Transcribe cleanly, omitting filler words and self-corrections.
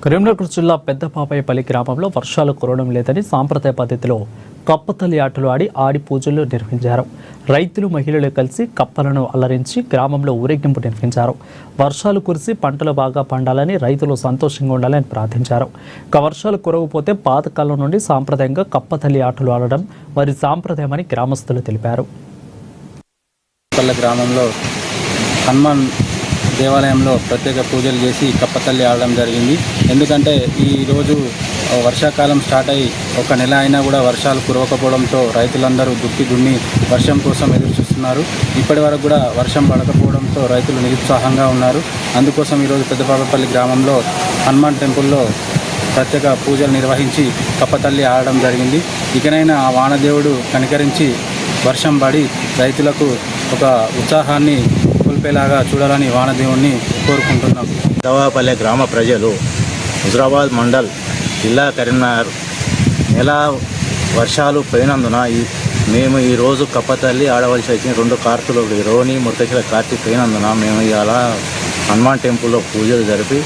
కరీంనగర్ జిల్లా పెద్దపాపయ్యపల్లి గ్రామంలో వర్షాలు కురవడం లేదని సాంప్రదాయ పద్ధతిలో కప్పతల్లి ఆటలు ఆడి పూజలు నిర్వహించారు. రైతులు మహిళలు కలిసి కప్పలను అల్లరించి గ్రామంలో ఊరేగింపు నిర్వహించారు. వర్షాలు కురిసి పంటలు బాగా పండాలని, రైతులు సంతోషంగా ఉండాలని ప్రార్థించారు. వర్షాలు కురవకపోతే పాతకాలం నుండి సాంప్రదాయంగా కప్పతల్లి ఆటలు ఆడడం వారి సాంప్రదాయమని గ్రామస్తులు తెలిపారు. గ్రామంలో హనుమాన్ దేవాలయంలో ప్రత్యేక పూజలు చేసి కప్పతల్లి ఆడడం జరిగింది. ఎందుకంటే ఈరోజు వర్షాకాలం స్టార్ట్ అయ్యి ఒక నెల అయినా కూడా వర్షాలు కురవకపోవడంతో రైతులందరూ దున్ని వర్షం కోసం ఎదురు చూస్తున్నారు. ఇప్పటి వరకు కూడా వర్షం పడకపోవడంతో రైతులు నిరుత్సాహంగా ఉన్నారు. అందుకోసం ఈరోజు పెద్దపాపయ్యపల్లి గ్రామంలో హనుమాన్ టెంపుల్లో ప్రత్యేక పూజలు నిర్వహించి కప్పతల్లి ఆడడం జరిగింది. ఇకనైనా ఆ వానదేవుడు కనికరించి వర్షం పడి రైతులకు ఒక ఉత్సాహాన్ని కోల్పేలాగా చూడాలని వానదేవుణ్ణి కోరుకుంటున్నాం. పెద్దపాపయ్యపల్లి గ్రామ ప్రజలు హుజరాబాద్ మండల్ జిల్లా కరీంనగర్ నెల వర్షాలు పోయినందున మేము ఈరోజు కప్పతల్లి ఆడవలసి వచ్చింది. 2 కార్తీలు రోహిణి మురకశిల కార్తీక్ పోయినందున మేము ఇవాళ హనుమాన్ టెంపుల్లో పూజలు జరిపి